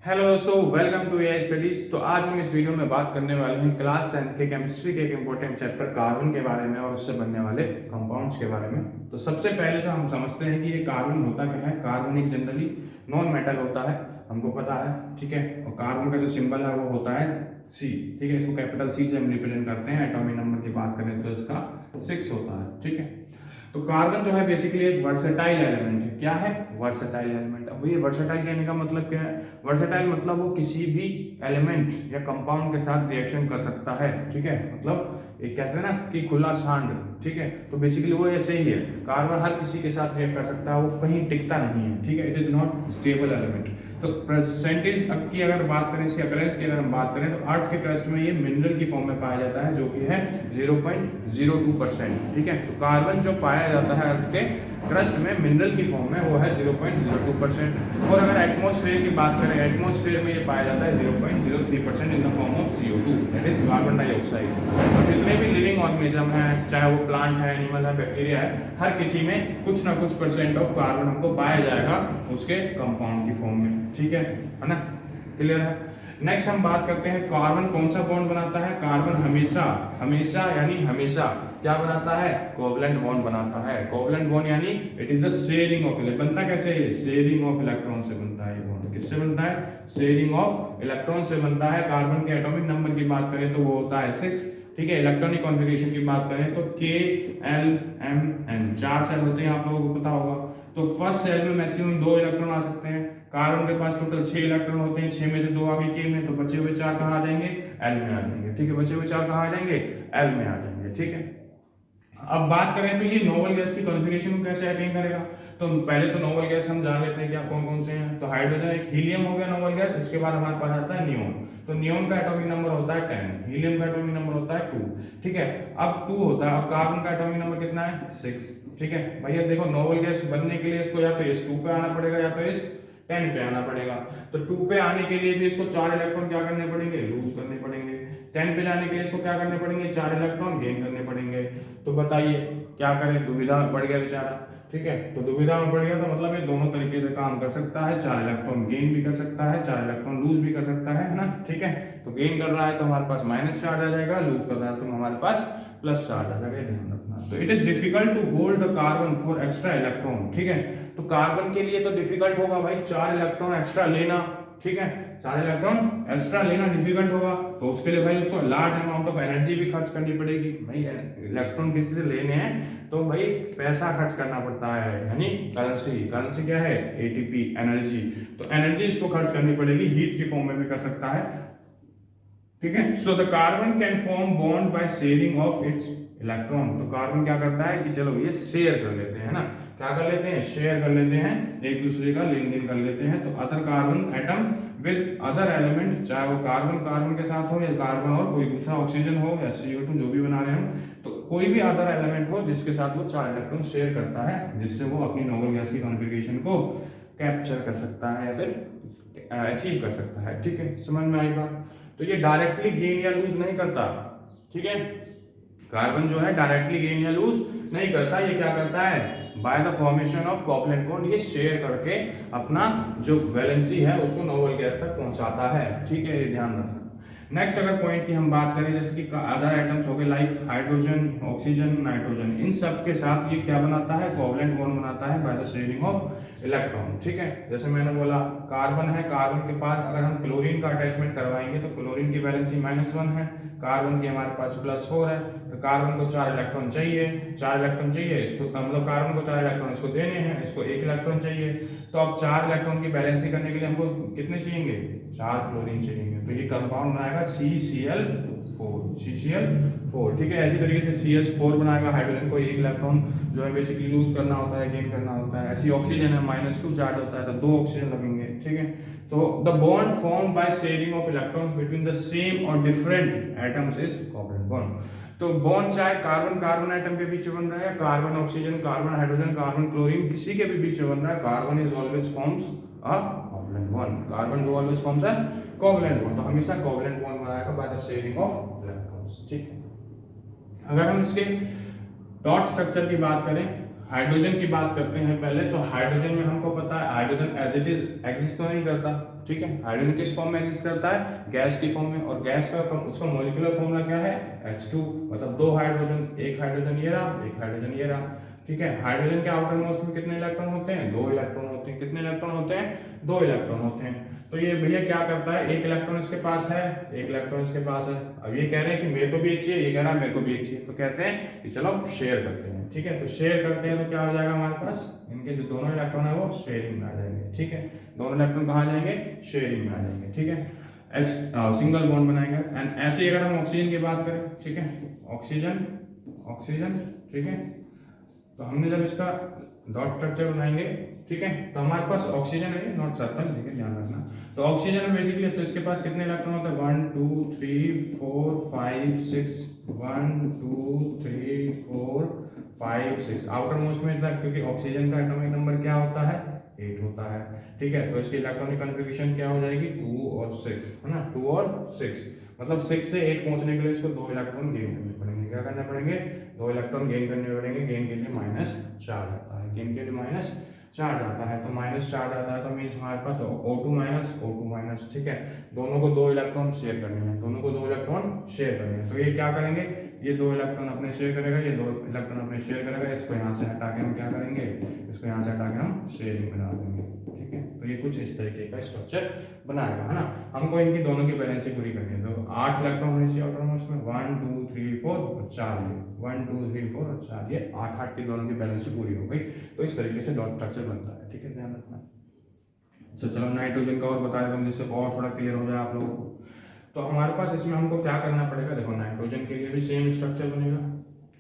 Hello दोस्तों, welcome to AI studies. तो आज हम इस वीडियो में बात करने वाले हैं क्लास 10 के केमिस्ट्री के एक इंपॉर्टेंट चैप्टर कार्बन के बारे में और उससे बनने वाले कंपाउंड्स के बारे में। तो सबसे पहले जो हम समझते हैं कि ये कार्बन होता क्या है। कार्बन एक जनरली नॉन मेटल होता है, हमको पता है, ठीक है। और कार्बन का जो सिंबल है वो होता है सी, ठीक है। इसको कैपिटल सी से हम रिप्रेजेंट करते हैं। एटॉमिक नंबर की बात करें तो इसका 6 होता है, ठीक है। तो कार्बन जो है बेसिकली एक वर्सेटाइल एलिमेंट है। क्या है? Versatile element. अब ये वर्सेटाइल कहने का मतलब क्या है? वर्सेटाइल मतलब वो किसी भी एलिमेंट या कंपाउंड के साथ रिएक्शन कर सकता है, ठीक है। मतलब एक कहते हैं ना कि खुला सांड, ठीक है। तो बेसिकली वो ऐसे ही है। कार्बन हर किसी के साथ रिएक्ट कर सकता है, वो कहीं टिकता नहीं है, ठीक है। It is not stable element. तो परसेंटेज अब की अगर बात करें, इसके अकरेंस की अगर हम बात करें तो अर्थ के क्रस्ट में ये मिनरल की फॉर्म में पाया जाता है, जो कि है 0.02%, ठीक है। तो कार्बन जो पाया जाता है अर्थ के क्रस्ट में मिनरल की फॉर्म में वो है 0.02%। और अगर एटमॉस्फेयर की बात करें, एटमॉस्फेयर में ये पाया जाता है 0.03% in the form of CO2, that is carbon dioxide. तो जितने भी लिविंग ऑर्गेनिज्म है, चाहे वो प्लांट है, एनिमल है, बैक्टीरिया है, हर किसी में कुछ ना कुछ परसेंट ऑफ कार्बन हमको पाया जाएगा उसके कंपाउंड की फॉर्म में, ठीक है ना। क्लियर है। नेक्स्ट हम बात करते हैं कार्बन कौन सा बॉन्ड बनाता है। कार्बन हमेशा हमेशा यानी हमेशा क्या बनाता है? कोवलेंट बॉन्ड बनाता है। कोवलेंट बॉन्ड यानी it is the sharing of electron. बनता कैसे है? शेयरिंग ऑफ इलेक्ट्रॉन से बनता है ये बॉन्ड। किससे बनता है? शेयरिंग ऑफ इलेक्ट्रॉन से बनता है। कार्बन के एटॉमिक नंबर की बात करें तो वो होता है 6, ठीक है। इलेक्ट्रॉनिक कॉन्फ़िगरेशन की बात करें तो K, L, M, N 4 cell होते हैं, आप लोगों को पता होगा। तो फर्स्ट सेल में मैक्सिमम 2 इलेक्ट्रॉन आ सकते हैं। कार्बन के पास टोटल 6 इलेक्ट्रॉन होते हैं, 6 में से 2 आ गए K में, तो बचे हुए 4 कहाँ आ जाएंगे? L में आ जाएंगे, ठीक है। बचे हुए 4 कहाँ आ जाएंगे? L में आ जाएंगे, ठीक है। अब बात करें तो ये नोबल गैस की कॉन्फ़िगरेशन को कैसे अटेन करेगा। तो पहले तो नोबल गैस हम जान लेते हैं कि कौन कौन से हैं। तो हाइड्रोजन, एक हीलियम हो गया नोबल गैस। उसके बाद हमारे पास आता है नियोन। तो नियोन का एटॉमिक नंबर होता है 10, हीलियम का एटॉमिक नंबर होता है 2, ठीक है। अब 2 होता है। अब कार्बन का एटॉमिक नंबर कितना है? 6, ठीक है। भैया देखो, नोबल गैस बनने के लिए इसको या तो इस 2 पे आना पड़ेगा या तो इस 10 पे आना पड़ेगा। तो 2 पे आने के लिए भी इसको 4 इलेक्ट्रॉन क्या करने पड़ेंगे? लूज करने पड़ेंगे। 10 पे जाने के लिए इसको क्या करने पड़ेंगे? 4 इलेक्ट्रॉन गेन करने पड़ेंगे। तो बताइए क्या करें? दुविधा में पड़ गया बेचारा, ठीक है। तो दुविधा में पड़ गया तो मतलब ये दोनों तरीके से काम कर सकता है। 4 इलेक्ट्रॉन गेन भी कर सकता है, 4 इलेक्ट्रॉन लूज भी कर सकता है ना, ठीक है। तो गेन कर रहा है तो हमारे पास माइनस चार्ज आ जाएगा, लूज कर रहा है तो हमारे पास प्लस चार्ज आ जाएगा, ध्यान रखना। तो it is difficult to hold the carbon four extra electron, ठीक है। तो कार्बन के लिए तो डिफिकल्ट होगा भाई 4 इलेक्ट्रॉन एक्स्ट्रा लेना, ठीक है। 4 इलेक्ट्रॉन एक्स्ट्रा लेना डिफिकल्ट होगा, तो उसके लिए भाई उसको लार्ज अमाउंट ऑफ एनर्जी भी खर्च करनी पड़ेगी। भाई इलेक्ट्रॉन किसी से लेने हैं तो भाई पैसा खर्च करना पड़ता है, यानी करेंसी। करेंसी क्या है? ATP, energy. तो एनर्जी इसको खर्च करनी पड़ेगी, हीट की फॉर्म में भी कर सकता है, ठीक है। So the carbon can form bond by sharing of its electron. तो कार्बन क्या करता है कि चलो ये शेयर कर लेते हैं, है ना। क्या कर लेते हैं? शेयर कर लेते हैं, एक दूसरे का लेन देन कर लेते हैं। तो other carbon atom with other element, चाहे वो कार्बन कार्बन के साथ हो या कार्बन और कोई दूसरा ऑक्सीजन हो या CO2 जो भी बना रहे हो, तो कोई भी अदर एलिमेंट हो जिसके साथ वो 4 इलेक्ट्रॉन शेयर करता है, जिससे वो अपनी नोबल गैस की कॉन्फ़िगरेशन को कैप्चर कर सकता है या फिर अचीव कर सकता है, ठीक है। समझ में आई बात। तो ये डायरेक्टली गेन या लूज नहीं करता, ठीक है। कार्बन जो है डायरेक्टली गेन या लूज नहीं करता। ये क्या करता है? By the formation of covalent bond ये शेयर करके अपना जो वैलेंसी है उसको नोबल गैस तक पहुंचाता है, ठीक है। ये ध्यान रखना। नेक्स्ट अगर पॉइंट की हम बात करें, जैसे कि अदर आइटम्स हो गए लाइक हाइड्रोजन, ऑक्सीजन, नाइट्रोजन, इन सब के साथ ये क्या बनाता है? कोवलेंट बॉन्ड बनाता है bye the sharing of electron, ठीक है। जैसे मैंने बोला कार्बन है, कार्बन के पास अगर हम क्लोरीन का अटैचमेंट करवाएंगे तो क्लोरीन की वैलेंसी -1 है, कार्बन की हमारे पास +4 है। तो कार्बन को 4 इलेक्ट्रॉन चाहिए, 4 इलेक्ट्रॉन चाहिए इसको, मतलब कार्बन को 4 इलेक्ट्रॉन इसको देने हैं, इसको 1 इलेक्ट्रॉन चाहिए। तो अब 4 इलेक्ट्रॉन की बैलेंसिंग करने के लिए हमको कितने चाहिए? 4 क्लोरीन चाहिए। तो ये कंपाउंड बनाएगा CCl4, CCl4, ठीक है। ऐसी तरीके से CH4 बनाएगा, हाइड्रोजन को 1 इलेक्ट्रॉन जो है बेसिकली लूज करना होता है, गेन करना होता है। ऐसी ऑक्सीजन है -2 चार्ज होता है तो 2 ऑक्सीजन लगेंगे, ठीक है। तो the bond formed by sharing of electrons between the same और different atoms is covalent bond. तो बॉन्ड चाहे कार्बन कार्बन एटम के बीच में बन रहा है, carbon oxygen, carbon hydrogen, carbon chlorine, किसी के भी बीच में बन रहा है, carbon is always forms a covalent bond. Carbon do always forms a covalent bond. तो हमेशा कोवलेंट बॉन्ड बनाएगा by the sharing of electrons, ठीक है। अगर हम इसके डॉट स्ट्रक्चर की बात करें, हाइड्रोजन की बात करते हैं पहले। तो हाइड्रोजन में हमको पता है hydrogen as it is exist तो नहीं करता, ठीक है। हाइड्रोजन किस फॉर्म में एग्जिस्ट करता है? गैस की फॉर्म में। और गैस का उसका मॉलिक्यूलर फॉर्मूला क्या है? H2, मतलब दो हाइड्रोजन, एक हाइड्रोजन ये रहा, एक हाइड्रोजन ये रहा, ठीक है। हाइड्रोजन के आउटर मोस्ट में कितने इलेक्ट्रॉन होते हैं? 2 इलेक्ट्रॉन होते हैं। कितने इलेक्ट्रॉन होते हैं? 2 इलेक्ट्रॉन होते हैं। तो ये भैया क्या करता है, एक इलेक्ट्रॉन इसके पास है, एक इलेक्ट्रॉन इसके पास है। अब ये कह रहे हैं कि मेरे को भी एक चाहिए, ये कह रहा है मेरे को भी एक चाहिए, तो कहते हैं कि चलो शेयर करते हैं, ठीक है। तो शेयर करते हैं तो क्या हो जाएगा हमारे पास, इनके जो दोनों इलेक्ट्रॉन है वो शेयरिंग में आ जाएंगे, ठीक है। दोनों इलेक्ट्रॉन कहाँ जाएंगे? शेयरिंग में आ जाएंगे, ठीक है। सिंगल बॉन्ड बनाएंगे। एंड ऐसे ही अगर हम ऑक्सीजन की बात करें, ठीक है, ऑक्सीजन, ऑक्सीजन, ठीक है। तो हमने जब इसका डॉट स्ट्रक्चर बनाएंगे, ठीक है, तो हमारे पास ऑक्सीजन है, नॉट सर्कल, ठीक है, ध्यान रखना। तो ऑक्सीजन में बेसिकली तो इसके पास कितने इलेक्ट्रॉन होते हैं? 1 2 3 4 5 6, 1 2 3 4 5 6, आउटर मोस्ट में तक, क्योंकि ऑक्सीजन का एटॉमिक नंबर क्या होता है? 8 होता है, ठीक है। तो इसकी इलेक्ट्रॉनिक कॉन्फ़िगरेशन क्या हो जाएगी? 2 और 6, है ना, 2 और 6, मतलब 6 से 8 पहुंचने के लिए इसको 2 इलेक्ट्रॉन गेन करने पड़ेंगे। क्या करने पड़ेंगे? 2 इलेक्ट्रॉन गेन करने पड़ेंगे। गेन के लिए माइनस चार्ज आता है, गेन के लिए माइनस चार्ज आता है। तो माइनस चार्ज आता है तो मीन्स हमारे पास O2 माइनस, ठीक है। दोनों को 2 इलेक्ट्रॉन शेयर करने हैं, दोनों को 2 इलेक्ट्रॉन शेयर करने हैं। तो ये क्या करेंगे, ये 2 इलेक्ट्रॉन अपने शेयर करेगा, ये 2 इलेक्ट्रॉन अपने शेयर करेगा। इसको यहाँ से हटा के हम क्या करेंगे, इसको यहाँ से हटा के हम शेयरिंग बना देंगे, ठीक है। तो ये कुछ इस तरीके का स्ट्रक्चर बनाएगा, है ना। हमको इनकी दोनों की बैलेंस पूरी करनी है। तो 8 इलेक्ट्रॉन है इसी आउटर मोस्ट में, 1 2 3 4 और 4 ये, 1 2 3 4 और 4 ये, 8 की दोनों की बैलेंस पूरी हो गई। तो इस तरीके से डॉट स्ट्रक्चर बनता है, ठीक है, ध्यान रखना। अच्छा चलो नाइट्रोजन का और बता देता हूँ जिससे और थोड़ा क्लियर हो जाए आप लोगों को। तो हमारे पास इसमें हमको क्या करना पड़ेगा, देखो नाइट्रोजन के लिए भी सेम स्ट्रक्चर बनेगा,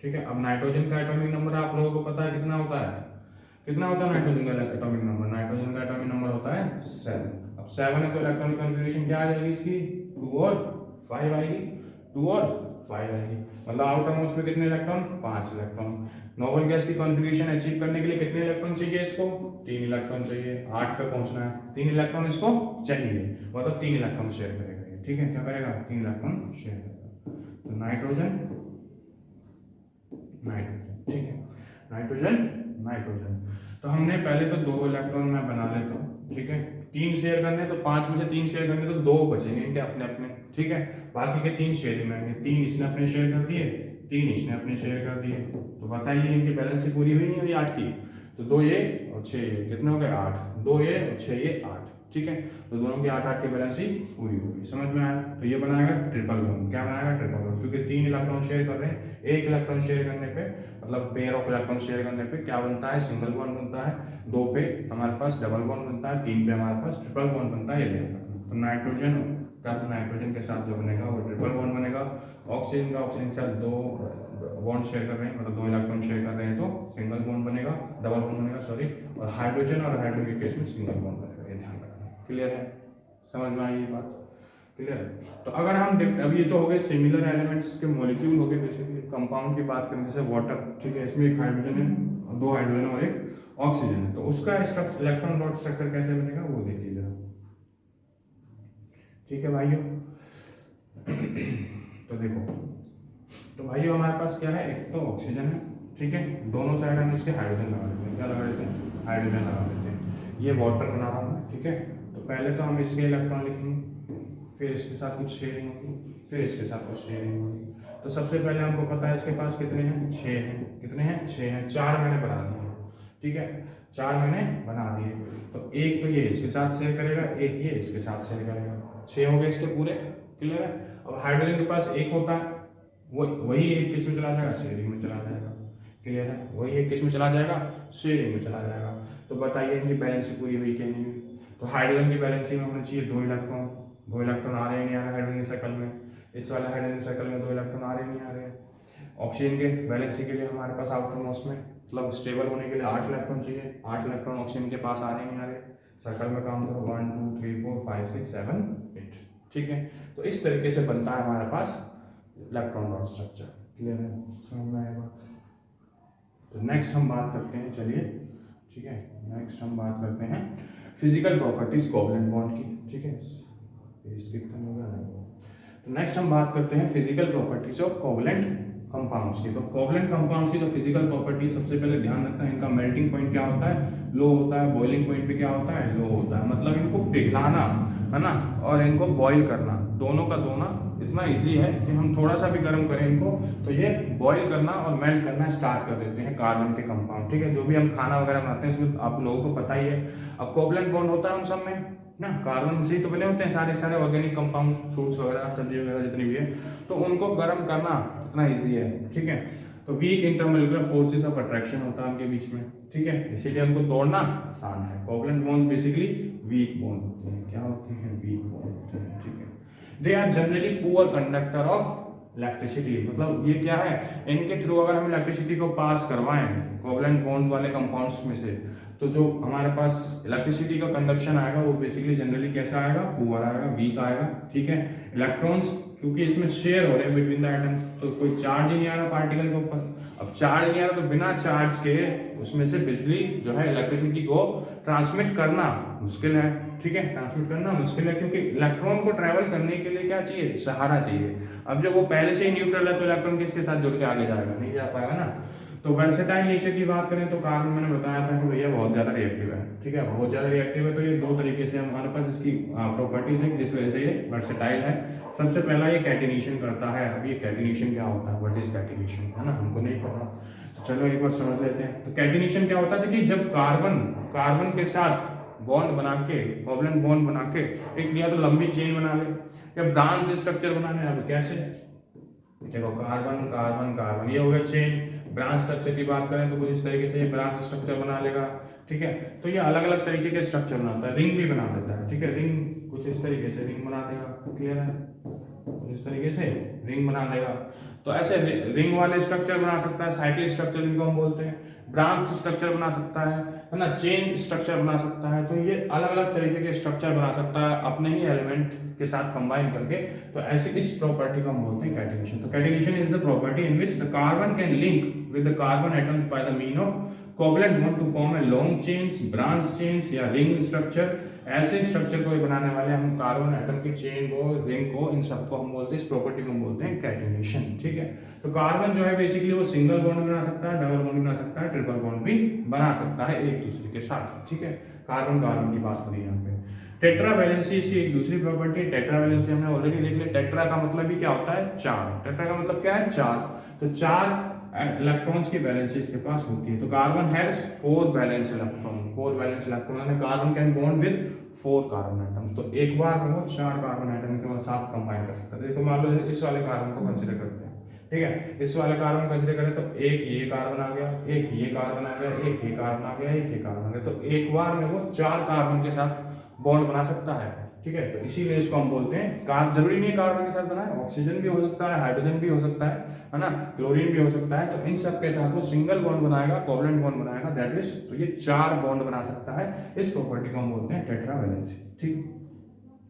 ठीक है। अब नाइट्रोजन का एटॉमिक नंबर आप लोगों को पता है कितना होता है? कितना होता है नाइट्रोजन का एटॉमिक नंबर? नाइट्रोजन का एटॉमिक नंबर होता है 7। अब 7 है तो इलेक्ट्रॉनिक कॉन्फ़िगरेशन क्या आ जाएगी इसकी? 2 और 5 आएगी, 2 और 5 आएगी। मतलब आउटर मोस्ट में कितने इलेक्ट्रॉन? 5 इलेक्ट्रॉन। नोबल गैस की कॉन्फ़िगरेशन अचीव करने के लिए कितने इलेक्ट्रॉन चाहिए इसको? 3 इलेक्ट्रॉन चाहिए। 8 पे पहुंचना है, 3 इलेक्ट्रॉन इसको चाहिए, मतलब 3 इलेक्ट्रॉन शेयर करेगा ये, ठीक है। क्या करेगा? 3 इलेक्ट्रॉन शेयर करेगा। तो नाइट्रोजन, नाइट्रोजन, ठीक है, नाइट्रोजन, नाइट्रोजन। तो हमने पहले तो 2 इलेक्ट्रॉन मैं बना लेता हूँ, ठीक है। 3 शेयर करने तो 5 में से 3 शेयर करने तो 2 बचेंगे इनके अपने अपने, ठीक है। बाकी के 3 शेयर में आएंगे, 3 इसने अपने शेयर कर दिए, 3 इसने अपने शेयर कर दिए। तो बताइए इनकी बैलेंस पूरी हुई नहीं हुई 8 की? तो 2 ये और 6 ये, कितने हो गए? 8। 2 ये और 6 ये 8, ठीक है। तो दोनों की 8 की बैलेंस पूरी होगी, समझ में आया? तो ये बनाएगा ट्रिपल बॉन्ड। क्या बनाएगा? ट्रिपल बॉन्ड, क्योंकि 3 इलेक्ट्रॉन शेयर कर रहे हैं। एक इलेक्ट्रॉन शेयर करने पे, मतलब पेयर ऑफ इलेक्ट्रॉन शेयर करने पे क्या बनता है? सिंगल बॉन्ड बनता है। 2 पे हमारे पास डबल बॉन्ड बनता है, 3 पे हमारे पास ट्रिपल बॉन्ड बनता है, ये ध्यान रखना। तो नाइट्रोजन का नाइट्रोजन के साथ जो बनेगा वो ट्रिपल बॉन्ड बनेगा। ऑक्सीजन का ऑक्सीजन के साथ 2 बॉन्ड शेयर कर रहे हैं, मतलब 2 इलेक्ट्रॉन शेयर कर रहे हैं, तो सिंगल बॉन्ड बनेगा, डबल बॉन्ड बनेगा, सॉरी। और हाइड्रोजन और हाइड्रोजन के केस में सिंगल बॉन्ड बनेगा, ये ध्यान रखना। क्लियर है? समझ में आई ये बात? क्लियर है? तो अगर हम अब ये तो हो गए सिमिलर एलिमेंट्स के मॉलिक्यूल हो गए, बेसिकली कंपाउंड की बात करें जैसे वाटर, ठीक है, इसमें एक हाइड्रोजन है, 2 हाइड्रोजन और एक ऑक्सीजन है। तो उसका इलेक्ट्रॉन डॉट स्ट्रक्चर कैसे बनेगा वो देखिए जरा, ठीक है भाइयों। तो देखो, तो भाइयों हमारे पास क्या है, एक तो ऑक्सीजन है, ठीक है, दोनों साइड हम इसके हाइड्रोजन लगा देते हैं। क्या लगा देते हैं? हाइड्रोजन लगा देते हैं। ये वाटर बना रहा हूँ, ठीक है। तो पहले तो हम इसके इलेक्ट्रॉन लिखेंगे, फिर इसके साथ कुछ शेयरिंग होगी, फिर इसके साथ कुछ शेयरिंग होगी। तो सबसे पहले हमको पता है इसके पास कितने हैं? 6 हैं। कितने हैं? 6 हैं। 4 मैंने बना दिए, ठीक है, 4 मैंने बना दिए। तो एक तो ये इसके साथ शेयर करेगा, एक ये इसके साथ शेयर करेगा, 6 हो गए इसके पूरे। क्लियर है? अब हाइड्रोजन के पास एक होता है, वही एक किस में चला जाएगा? शेयरिंग में चला जाएगा। क्लियर है? वही एक किस में चला जाएगा? शेयरिंग में चला जाएगा। तो बताइए इनकी बैलेंस पूरी हुई कि नहीं हुई? तो हाइड्रोजन की बैलेंस में होनी चाहिए 2 इलेक्ट्रॉन। 2 इलेक्ट्रॉन आ रहे हैं नहीं आ रहे हाइड्रोजन साइकिल में? इस वाले हाइड्रोजन साइकिल में 2 इलेक्ट्रॉन आ रहे नहीं आ रहे हैं। ऑक्सीजन के बैलेंस के लिए हमारे पास आउटर मोस्ट में, मतलब स्टेबल होने के लिए 8 इलेक्ट्रॉन चाहिए। 8 इलेक्ट्रॉन ऑक्सीजन के पास आ रहे नहीं आ रहे? सर्कल में काम करो, 1 2 3 4 5 6 7 8, ठीक है। तो इस तरीके से बनता है हमारे पास इलेक्ट्रॉन डॉट स्ट्रक्चर। क्लियर है? समझ में आएगा? तो नेक्स्ट हम बात करते हैं, चलिए, ठीक है, नेक्स्ट हम बात करते हैं फिजिकल प्रॉपर्टीज कोवलेंट बॉन्ड की, ठीक है। तो नेक्स्ट हम बात करते हैं physical properties of covalent compounds की। तो कोवलेंट कंपाउंड्स की जो फिजिकल प्रॉपर्टी, सबसे पहले ध्यान रखना है इनका मेल्टिंग पॉइंट क्या होता है, लो होता है, बॉइलिंग पॉइंट पे क्या होता है, लो होता है। मतलब इनको पिघलाना है ना, और इनको बॉईल करना, दोनों का दोना इतना इजी है कि हम थोड़ा सा भी गर्म करें इनको तो ये बॉईल करना और मेल्ट करना स्टार्ट कर देते हैं कार्बन के कंपाउंड। ठीक है, जो भी हम खाना वगैरह बनाते हैं उसमें आप लोगों को पता ही है। अब कोवलेंट बॉन्ड होता है उन सब में ना, कार्बन से ही तो बने होते हैं सारे सारे ऑर्गेनिक कंपाउंड, फ्रूट्स वगैरह, सब्जी वगैरह जितनी भी है, तो उनको गर्म करना इतना ईजी है। ठीक है, तो weak intermolecular forces of attraction होता है उनके बीच में। ठीक है, इसीलिए उनको तोड़ना आसान है। Covalent bond basically weak bond होते हैं। क्या होते हैं? वीक बॉन्ड होते हैं। ठीक है, they are generally poor conductor of electricity. मतलब ये क्या है, इनके थ्रू अगर हम इलेक्ट्रिसिटी को पास करवाएं कोवलेंट बॉन्ड वाले कंपाउंड्स में से, तो जो हमारे पास इलेक्ट्रिसिटी का कंडक्शन आएगा वो बेसिकली जनरली कैसा आएगा, पुअर आएगा, वीक आएगा। ठीक है, इलेक्ट्रॉन्स क्योंकि इसमें शेयर हो रहे हैं बिटवीन द एटम्स, तो कोई चार्ज ही नहीं आ रहा पार्टिकल के ऊपर। अब चार्ज नहीं आ रहा तो बिना चार्ज के उसमें से बिजली जो है इलेक्ट्रिसिटी को ट्रांसमिट करना मुश्किल है। ठीक है, ट्रांसमिट करना मुश्किल है क्योंकि इलेक्ट्रॉन को ट्रैवल करने के लिए क्या चाहिए, सहारा चाहिए। अब जब वो पहले से ही न्यूट्रल है तो इलेक्ट्रॉन किसके साथ जुड़ के आगे जाएगा, नहीं जा पाएगा ना। तो वर्सेटाइल नेचर की बात करें तो कार्बन मैंने बताया था कि भैया बहुत ज्यादा रिएक्टिव है। ठीक है, बहुत ज्यादा रिएक्टिव है, तो ये दो तरीके से हमारे पास इसकी प्रॉपर्टीज है जिस वजह से ये वर्सेटाइल है। सबसे पहला ये कैटिनेशन करता है। अब ये कैटिनेशन क्या होता है, व्हाट इज कैटिनेशन, है ना, हमको नहीं पता, तो चलो एक बार समझ लेते हैं। तो कैटिनेशन क्या होता है कि जब कार्बन के साथ बॉन्ड बना के, कोवलेंट बॉन्ड बना के एक या तो लंबी चेन बना ले या ब्रांच स्ट्रक्चर बना ले। अब कैसे, देखो कार्बन कार्बन कार्बन, ये हो गया चेन। ब्रांच स्ट्रक्चर की बात करें तो कुछ इस तरीके से ये ब्रांच स्ट्रक्चर बना लेगा। ठीक है, तो ये अलग अलग तरीके के स्ट्रक्चर बनाता है, रिंग भी बना देता है। ठीक है, रिंग कुछ इस तरीके से रिंग बना देगा, क्लियर है, इस तरीके से रिंग बना देगा। तो ऐसे रिंग वाले स्ट्रक्चर बना सकता है, साइक्लिक स्ट्रक्चर जिनको हम बोलते हैं, ब्रांच स्ट्रक्चर बना सकता है ना, चेन स्ट्रक्चर बना सकता है। तो ये अलग अलग तरीके के स्ट्रक्चर बना सकता है अपने ही एलिमेंट के साथ कंबाइन करके। तो ऐसे इस प्रॉपर्टी को हम बोलते हैं कैटिनेशन। तो catenation is the property in which the carbon can link with the carbon atoms by the mean of covalent bond to form a long chains, branch chains या रिंग स्ट्रक्चर। ऐसे structure को बनाने वाले हम carbon atom की chain को, ring को, इन सबको हम बोलते हैं, इस प्रॉपर्टी को हम बोलते हैं कैटिनेशन। ठीक है, तो कार्बन जो है बेसिकली वो सिंगल बॉन्ड बना सकता है, डबल बॉन्ड बना सकता है, ट्रिपल बॉन्ड भी बना सकता है एक दूसरे के साथ। ठीक है, कार्बन कार्बन की बात करें यहाँ पे। टेट्रा वैलेंसी इसकी एक दूसरी प्रॉपर्टी है। टेट्रा वैलेंसी हमने ऑलरेडी देख लिया। टेट्रा का मतलब भी क्या होता है, चार। टेट्रा का मतलब क्या है, चार। तो चार इलेक्ट्रॉन्स की वैलेंसी इसके पास होती है। तो carbon has 4 valence electron, 4 valence electron, यानी carbon can bond with 4 carbon atoms. तो एक बार में वो 4 कार्बन एटम के साथ कंबाइन कर सकता है। देखो मान लो इस वाले कार्बन को कंसीडर करते हैं। ठीक है, इस वाले कार्बन कंसीडर करें तो एक ये कार्बन आ गया, एक ये कार्बन आ गया, एक ये कार्बन आ गया, एक ये कार्बन आ गया। तो एक बार में वो 4 कार्बन के साथ बॉन्ड बना सकता है। ठीक है, तो इसीलिए इसको हम बोलते हैं, जरूरी नहीं है कार्बन के साथ बना है, ऑक्सीजन भी हो सकता है, हाइड्रोजन भी हो सकता है ना, क्लोरीन भी हो सकता है। तो इन सब के साथ वो सिंगल बॉन्ड बनाएगा, कोवलेंट बॉन्ड बनाएगा, दैट इज, तो ये 4 बॉन्ड बना सकता है। इस प्रॉपर्टी को हम बोलते हैं टेट्रा वैलेंसी। ठीक,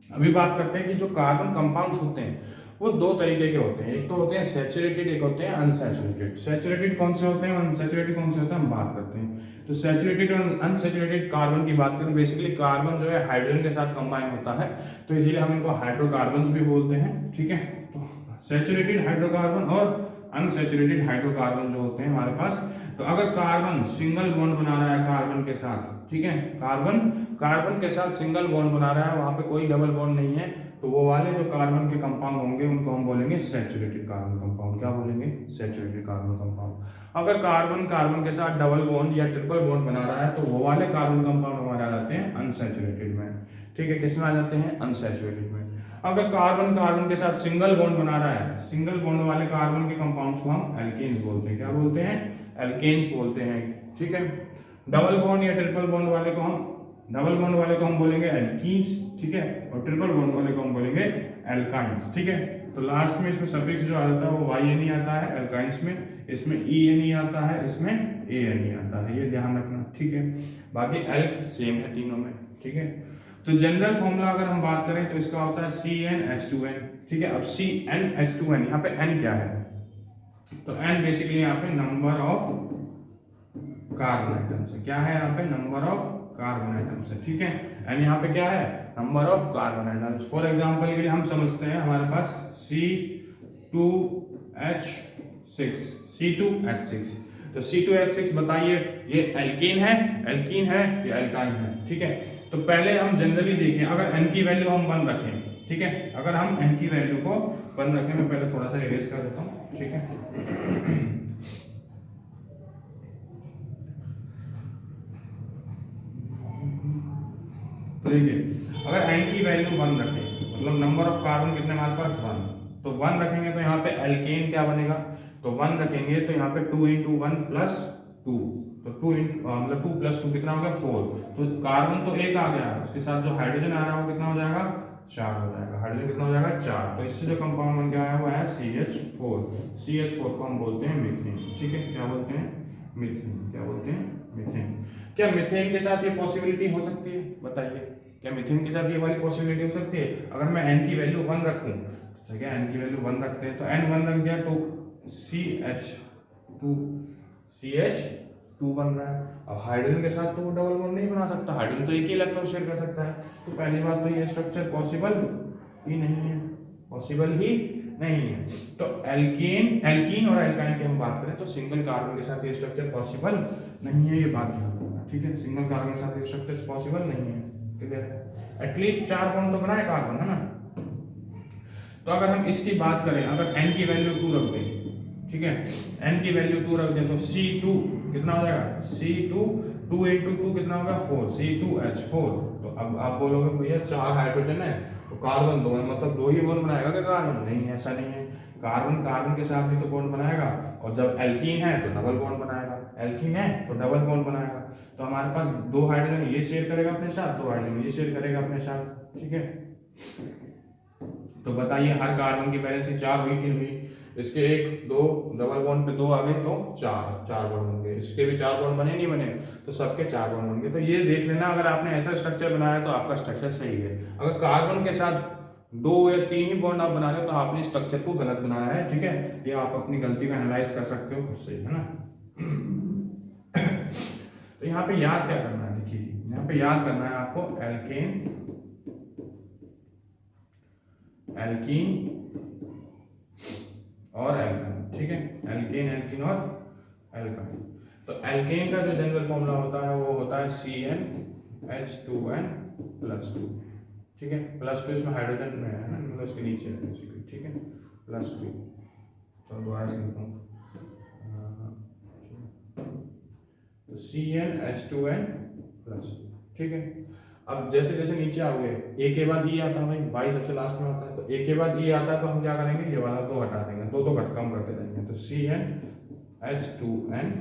अभी बात करते हैं कि जो कार्बन कंपाउंड्स होते हैं वो दो तरीके के होते हैं। एक तो होते हैं सैचुरेटेड, एक होते हैं अनसैचुरेटेड। सैचुरेटेड कौन से होते हैं, अनसैचुरेटेड कौन से होते हैं, हम बात करते हैं। तो सैचुरेटेड और अनसैचुरेटेड कार्बन की बात करें, बेसिकली कार्बन जो है हाइड्रोजन के साथ कंबाइन होता है, तो इसीलिए हम इनको हाइड्रोकार्बन्स भी बोलते हैं। ठीक है, तो सैचुरेटेड हाइड्रोकार्बन और अनसैचुरेटेड हाइड्रोकार्बन जो होते हैं हमारे पास, तो अगर कार्बन सिंगल बॉन्ड बना रहा है कार्बन के साथ, ठीक है, कार्बन के साथ सिंगल बॉन्ड बना रहा है, वहां पे कोई डबल बॉन्ड नहीं है, तो वो वाले जो कार्बन के कंपाउंड होंगे उनको हम बोलेंगे सैचुरेटेड कार्बन कंपाउंड। क्या बोलेंगे, सैचुरेटेड कार्बन कंपाउंड। अगर कार्बन के साथ डबल बॉन्ड या ट्रिपल बॉन्ड बना रहा है तो वो वाले कार्बन कंपाउंड हमारे आ जाते हैं अनसैचुरेटेड में। ठीक है, किसमें आ जाते हैं, अनसैचुरेटेड में। अगर कार्बन के साथ सिंगल बॉन्ड बना रहा है, सिंगल बॉन्ड वाले कार्बन के कंपाउंड्स को हम एल्केन्स बोलते हैं। क्या बोलते हैं, एल्केन्स बोलते हैं। ठीक है, डबल बॉन्ड या ट्रिपल बॉन्ड वाले को हम बोलेंगे एल्कीन्स। ठीक है, और ट्रिपल बॉन्ड वाले को हम बोलेंगे एल्काइंस। ठीक है, तो लास्ट में इसमें सफिक्स जो आता है वो YN आता है एल्काइंस में, इसमें EN आता है, इसमें AN आता है, ये ध्यान रखना। ठीक है, बाकी एल्क सेम है तीनों में। ठीक है, तो जनरल फॉर्मूला अगर हम बात करें तो इसका होता है CnH2n। ठीक है, अब CnH2n, यहाँ पे n क्या है, तो n बेसिकली यहाँ पे नंबर ऑफ कार्बन एटम्स है। क्या है यहाँ पे, नंबर ऑफ कार्बन एटम्स है। ठीक है, एंड यहाँ पे क्या है, number of carbon atoms. For example के लिए हम समझते हैं हमारे पास 6 C2H6। तो C2H6 बताइए ये एल्कीन है या एल्काइन है, ठीक है। तो पहले हम जनरली देखें, अगर n की वैल्यू हम 1 रखें, ठीक है, अगर हम n की वैल्यू को 1 रखें, मैं पहले थोड़ा सा इरेज कर देता हूँ, ठीक है। तो देखिए अगर n की वैल्यू 1 रखें, मतलब नंबर ऑफ कार्बन कितने हमारे पास 1, तो 1 रखेंगे तो यहाँ पे एल्केन क्या बनेगा, तो 1 रखेंगे तो यहाँ पे 2 × 1 + 2, तो 2 मतलब 2 + 2 कितना हो गया 4। तो कार्बन तो एक आ गया, उसके साथ जो हाइड्रोजन आ रहा है वो कितना हो जाएगा 4 हो जाएगा। हाइड्रोजन कितना हो जाएगा 4। तो इससे जो कंपाउंड बन के आया वो है CH4। CH4 को हम बोलते हैं मीथेन, ठीक है। क्या बोलते हैं मीथेन, क्या बोलते हैं मीथेन। क्या मीथेन के साथ ये पॉसिबिलिटी हो सकती है, बताइए क्या मीथेन के साथ ये वाली पॉसिबिलिटी हो सकती है। अगर मैं n की वैल्यू 1 रखूं, ठीक है, n की वैल्यू 1 रखते हैं तो n 1 रख दिया तो CH2 बन रहा है। अब हाइड्रोजन के साथ तो वो डबल बॉन्ड नहीं बना सकता, हाइड्रोजन तो एक ही इलेक्ट्रॉन शेयर कर सकता है। तो पहली बात तो ये स्ट्रक्चर पॉसिबल ही नहीं है, पॉसिबल ही नहीं है। तो एल्कीन और एल्काइन की हम बात करें तो सिंगल कार्बन के साथ ये स्ट्रक्चर पॉसिबल नहीं है, ये बात ध्यान रखना, ठीक है। सिंगल कार्बन के साथ ये स्ट्रक्चर पॉसिबल नहीं है, क्लियर है। एटलीस्ट 4 बॉन्ड तो बनाए कार्बन, है ना। तो अगर हम इसकी बात करें, अगर n की वैल्यू 2 रख दें, ठीक है, n की वैल्यू 2 रख दें तो C2 कितना हो जाएगा, C2 2 × 2 कितना होगा 4, C2H4। तो अब आप बोलोगे भैया 4 हाइड्रोजन है तो कार्बन 2 है, मतलब 2 ही बॉन्ड बनाएगा क्या कार्बन, नहीं ऐसा नहीं है। कार्बन के साथ भी तो बॉन्ड बनाएगा, और जब एल्कीन है तो डबल बॉन्ड बनाएगा, एल्कीन है तो डबल बॉन्ड बनाएगा। तो हमारे पास 2 हाइड्रोजन ये शेयर करेगा अपने साथ, 2 हाइड्रोजन ये शेयर करेगा अपने साथ, ठीक है। तो बताइए हर कार्बन की वैलेंसी 4 हुई कि नहीं हुई। इसके 1 2 डबल बॉन्ड पे 2 आ गए तो 4 बॉन्ड बन गए, इसके भी 4 बॉन्ड बने नहीं बने, तो सबके 4 बॉन्ड बन गए। तो ये देख लेना, अगर आपने ऐसा स्ट्रक्चर बनाया तो आपका स्ट्रक्चर सही है। अगर कार्बन के साथ 2 या 3 ही बॉन्ड आप बना रहे हो तो आपने स्ट्रक्चर को गलत बनाया है, ठीक है। ये आप अपनी गलती को एनालाइज कर सकते हो खुद से, है ना। तो यहाँ पे याद क्या करना है, देखिए यहाँ पे याद करना है आपको एल्कीन और एल्काइन, ठीक है, एल्कीन और एल्काइन। तो एल्केन का जो जनरल फॉर्मूला होता है वो होता है CnH2n+2, ठीक है। +2 इसमें हाइड्रोजन में है ना, मतलब इसके नीचे है बेसिकली, ठीक है, +2। चलो दोबारा से लिखता हूँ, तो CnH2n+2, ठीक है। अब जैसे जैसे नीचे आओगे ए के बाद ई आता है भाई, वाई सबसे लास्ट में आता है, तो ए के बाद ई आता है तो हम क्या करेंगे, ये वाला 2 हटा देंगे, 2 तो कम करते जाएंगे, तो CnH2n,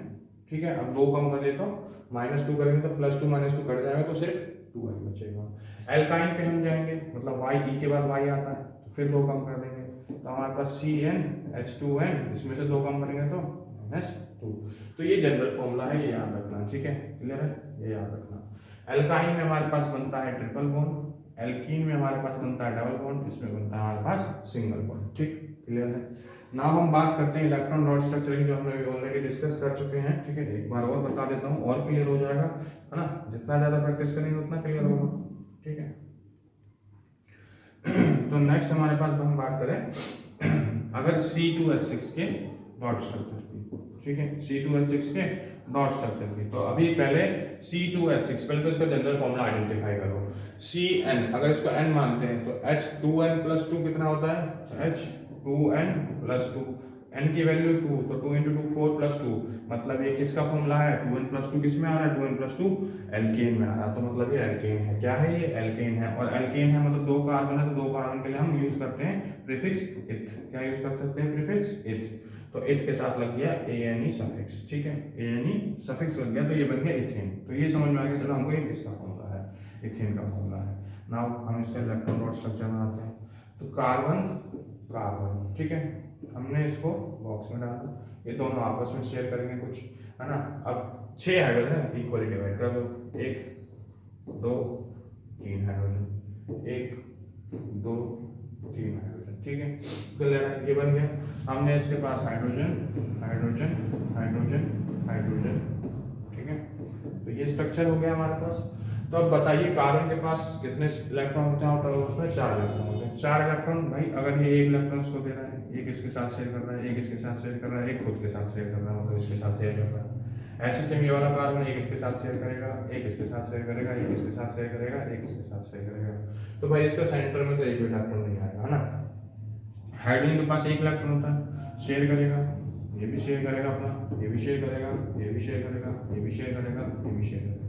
ठीक है। अब 2 कम कर देता हूँ, -2 करेंगे तो +2 -2 कट जाएगा तो सिर्फ 2n बचेगा। एल्काइन पे हम जाएंगे, मतलब वाई ई के बाद वाई आता है तो फिर 2 कम कर देंगे, तो हमारे पास CnH2n, इसमें से 2 कम करेंगे तो -2। तो ये जनरल फॉर्मूला है, ये याद रखना, ठीक है, क्लियर है, ये याद रखना। एल्काइन में हमारे पास बनता है ट्रिपल बॉन्ड, एल्कीन में हमारे पास बनता है डबल बॉन्ड, इसमें बनता है हमारे पास सिंगल बॉन्ड, ठीक, क्लियर है। नाउ हम बात करते हैं इलेक्ट्रॉन डॉट स्ट्रक्चर की, जो हमने ऑलरेडी डिस्कस कर चुके हैं, ठीक है। एक बार और बता देता हूँ और क्लियर हो जाएगा, है ना। जितना ज्यादा प्रैक्टिस करेंगे उतना क्लियर होगा, ठीक है। तो नेक्स्ट हमारे पास हम बात करें अगर C2H6 के डॉट स्ट्रक्चर की, ठीक है, C2H6 के डॉट स्ट्रक्चर की। तो अभी पहले C2H6, पहले तो इसका जनरल फॉर्मूला आइडेंटिफाई करो। Cn, अगर इसको n मानते हैं तो H2n+2 कितना होता है, H2n+2, n की वैल्यू 2, तो 2 × 2 4 + 2, मतलब ये किसका फॉर्मूला है, 2n+2 किस में आ रहा है, 2n+2 एल्केन में आ रहा है, तो मतलब ये एल्केन है। क्या है ये, एल्केन है। और एल्केन है मतलब 2 कार्बन है, तो 2 कार्बन के लिए हम यूज करते हैं प्रीफिक्स इथ। क्या यूज कर सकते हैं, प्रीफिक्स इथ। तो इथ के साथ लग गया ane सफिक्स, ठीक है, ane सफिक्स लग गया तो ये बन गया इथेन। तो ये समझ में आ गया, चलो हमको ये किसका फॉर्मूला है, इथेन का फॉर्मूला है। नाउ हम इसका इलेक्ट्रॉन डॉट स्ट्रक्चर बनाते हैं। तो कार्बन, ठीक है, हमने इसको बॉक्स में डाला, ये दोनों आपस में शेयर करेंगे कुछ, है ना। अब 6 हाइड्रोजन इक्वली डिवाइड कर दो, 1 2 3 हाइड्रोजन, 1 2 3 हाइड्रोजन, ठीक है, क्लियर है, ये बन गया। हमने इसके पास हाइड्रोजन, ठीक है, तो ये स्ट्रक्चर हो गया हमारे पास। तो अब बताइए कार्बन के पास कितने इलेक्ट्रॉन होते हैं आउटर उसमें 4 इलेक्ट्रॉन होते हैं। 4 इलेक्ट्रॉन भाई, अगर ये एक इलेक्ट्रॉन इसको दे रहा है, एक इसके साथ शेयर कर रहा है, एक इसके साथ शेयर कर रहा है, एक खुद के साथ शेयर कर रहा है, मतलब इसके साथ शेयर कर रहा है। ऐसे सेम ये वाला कार्बन एक इसके साथ शेयर करेगा, एक इसके साथ शेयर करेगा, एक इसके साथ शेयर करेगा, एक इसके साथ शेयर करेगा। तो भाई इसका सेंटर में तो एक भी इलेक्ट्रॉन नहीं आएगा, है ना। हाइड्रोजन के पास एक इलेक्ट्रॉन होता है, शेयर करेगा, ये भी शेयर करेगा अपना, ये भी शेयर करेगा, ये भी शेयर करेगा, ये भी शेयर करेगा, ये भी शेयर करेगा।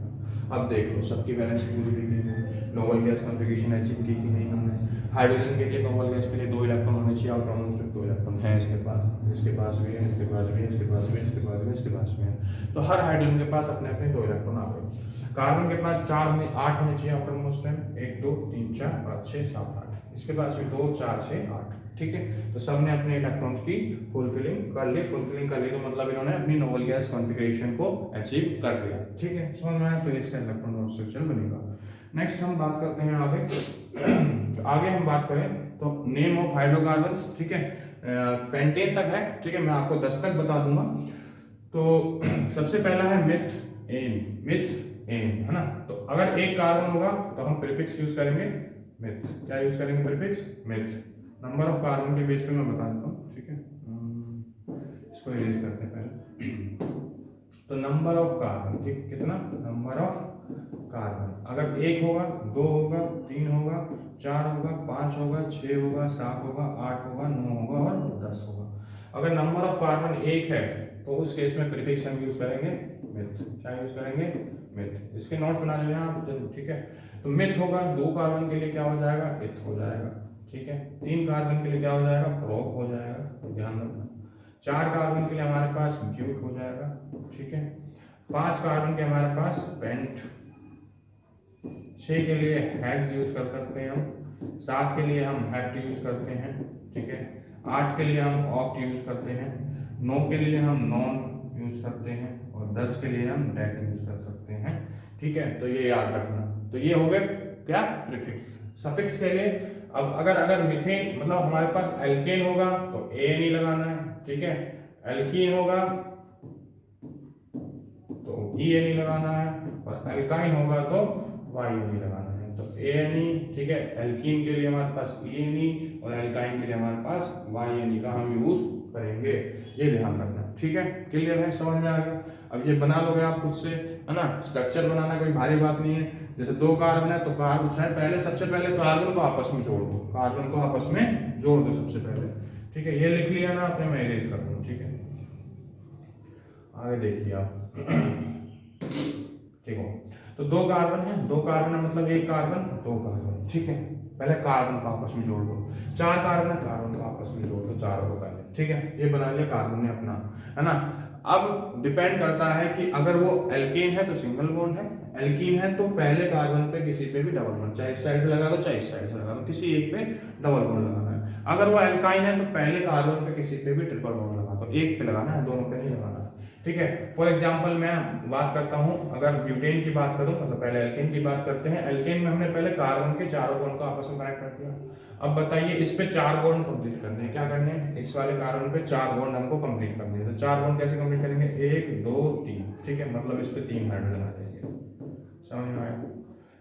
अब देख लो सबकी वैलेंस पूरी हुई नहीं, नोबल गैस कॉन्फ़िगरेशन अचीव की कि नहीं हमने। हाइड्रोजन के लिए नोबल गैस के लिए 2 इलेक्ट्रॉन होने चाहिए, आउटर मोस्ट 2 इलेक्ट्रॉन है इसके पास, इसके पास भी है, इसके पास भी है, इसके पास भी है, इसके पास भी है, इसके पास भी है। तो हर हाइड्रोजन के पास अपने अपने 2 इलेक्ट्रॉन आ गए। कार्बन के पास 8 होने चाहिए आउटर मोस्ट में, 1 2 3 4 5 6 7 8, इसके पास भी 2 4 6 8, ठीक है। तो सबने अपने इलेक्ट्रॉन्स की फुलफिलिंग कर ली तो मतलब इन्होंने अपनी नोबल गैस कॉन्फ़िगरेशन को अचीव कर लिया, ठीक है। समझ में आया? तो इसका इलेक्ट्रॉन स्ट्रक्चर बनेगा। नेक्स्ट हम बात करते हैं आगे हम बात करें तो नेम ऑफ हाइड्रोकार्बन्स, ठीक है। पेंटेन तक है, ठीक है, मैं आपको 10 तक बता दूंगा। तो सबसे पहला है मिथ एन, है ना। तो अगर एक कार्बन होगा तो हम प्रीफिक्स यूज करेंगे मिथ। क्या यूज करेंगे? Prefix myth. Number of carbon के बेस पे मैं बता देता हूँ, ठीक है। इसको इरेज करते हैं पहले। तो नंबर ऑफ कार्बन, ठीक, कितना? नंबर ऑफ कार्बन अगर 1 होगा, 2 होगा, 3 होगा, 4 होगा, 5 होगा, 6 होगा, 7 होगा, 8 होगा, 9 होगा और 10 होगा। अगर नंबर ऑफ कार्बन 1 है तो उस केस में प्रीफिक्स हम यूज करेंगे मिथ। क्या यूज करेंगे? मिथ। इसके नोट्स बना लेना आप जरूर, ठीक है। तो मिथ होगा, 2 कार्बन के लिए क्या हो जाएगा? इथ हो जाएगा, ठीक है। 3 कार्बन के लिए क्या हो जाएगा? प्रोप हो जाएगा, ध्यान रखना। 4 कार्बन के लिए हमारे पास ब्यूट हो जाएगा, ठीक है। 5 कार्बन के हमारे पास पेंट, 6 के लिए हेक्स यूज कर सकते हैं हम, 7 के लिए हम हेक्ट यूज करते हैं, ठीक है। 8 के लिए हम ऑक्ट यूज करते हैं, 9 के लिए हम नॉन यूज करते हैं और 10 के लिए हम डेक यूज कर सकते हैं, ठीक है। तो ये याद रखना। तो ये हो गए क्या? प्रीफिक्स। सफिक्स के लिए अब अगर मीथेन मतलब हमारे पास एल्केन होगा तो एन लगाना है, ठीक है। एल्कीन होगा तो ई लगाना है और एल्काइन होगा तो वाई लगाना है। तो ए ठीक है। एल्कीन के लिए हमारे पास ई और एल्काइन के लिए हमारे पास वाई का हम यूज करेंगे, ये ध्यान रखना, ठीक है। क्लियर है? समझ में आ गया? अब ये बना लोगे आप खुद से, है ना। स्ट्रक्चर बनाना कोई भारी बात नहीं है। जैसे 2 कार्बन है तो कार्बन पहले सबसे पहले कार्बन को आपस में जोड़ दो, कार्बन को आपस में जोड़ दो सबसे पहले, ठीक है। ये लिख लिया ना आपने, मैं इरेज कर दूँ, ठीक है। आगे देखिए आप, ठीक हो। तो 2 कार्बन है, 2 कार्बन है मतलब 1 कार्बन 2 कार्बन, ठीक है। पहले कार्बन को आपस में जोड़ दो। 4 कार्बन है, कार्बन को आपस में जोड़ दो, चारों को पहले, ठीक है। ये बना लिया कार्बन ने अपना, है ना। अब डिपेंड करता है कि अगर वो एल्केन है तो सिंगल बॉन्ड है, एल्कीन है तो पहले कार्बन पे किसी पे भी डबल बॉन्ड, चाहे इस साइड से लगा दो चाहे इस साइड से लगा दो, किसी एक पे डबल बॉन्ड लगाना है। अगर वो एल्काइन है तो पहले कार्बन पे किसी पे भी ट्रिपल बॉन्ड लगा दो, एक पे लगाना है, दोनों पे नहीं लगाना, ठीक है। फॉर एग्जांपल मैं बात करता हूं, अगर ब्यूटेन की बात करूं मतलब पहले एल्केन की बात करते हैं। एल्केन में हमने पहले कार्बन के चारों बॉन्ड को आपस में कनेक्ट कर दिया। अब बताइए इस पे 4 बॉन्ड कंप्लीट करने हैं, क्या करने हैं? इस वाले कार्बन पे 4 बॉन्ड हमको कंप्लीट करने हैं। तो 4 बॉन्ड कैसे कंप्लीट करेंगे? 1 2 3, ठीक है। मतलब इस पे 3 हाइड्रोजन आ जाएंगे, समझ में आया?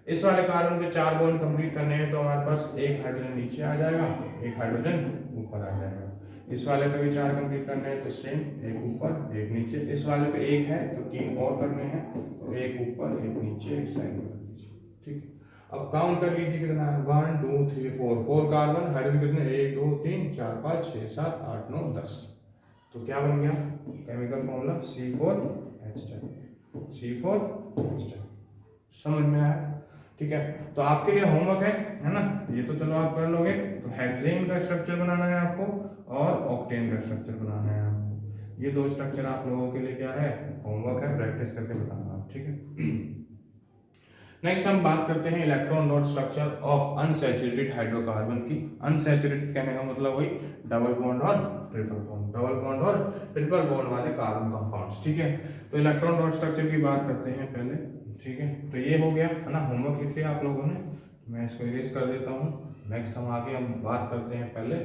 इस वाले कार्बन पे 4 बॉन्ड कंप्लीट करने हैं तो हमारे पास 1 हाइड्रोजन नीचे आ जाएगा, 1 हाइड्रोजन ऊपर आ जाएगा। इस वाले पे भी 4 कंप्लीट करने हैं तो सेम, 1 ऊपर 1 नीचे। इस वाले पे 1 है तो 3 और करने हैं, तो 1 ऊपर 1 नीचे, इस साइड में कर दीजिए, ठीक। अब काउंट कर लीजिए कितना है, 1 2 3 4 कार्बन, हाइड्रोजन कितने? 1 2 3 4 5 6 7 8 9 10। तो क्या बन गया केमिकल फॉर्मूला? C4H10, C4H10। समझ में आया? ठीक है। तो आपके लिए होमवर्क है ना, ये तो चलो आप कर लोगे। तो हेक्सेन का स्ट्रक्चर बनाना है आपको और ऑक्टेन का स्ट्रक्चर बनाना है आपको। ये 2 स्ट्रक्चर आप लोगों के लिए क्या है? होमवर्क है, प्रैक्टिस करके बताना, ठीक है। नेक्स्ट हम बात करते हैं electron dot structure of unsaturated hydrocarbon की। अनसैचुरेटेड कहने का मतलब वही डबल बॉन्ड और ट्रिपल बॉन्ड, डबल बॉन्ड और ट्रिपल बॉन्ड वाले कार्बन कंपाउंड्स, ठीक है। तो इलेक्ट्रॉन डॉट स्ट्रक्चर की बात करते हैं पहले, ठीक है। तो ये हो गया है ना, होमवर्क लिख लिया आप लोगों ने, मैं इसको इरेज कर देता हूँ। नेक्स्ट हम आगे हम बात करते हैं पहले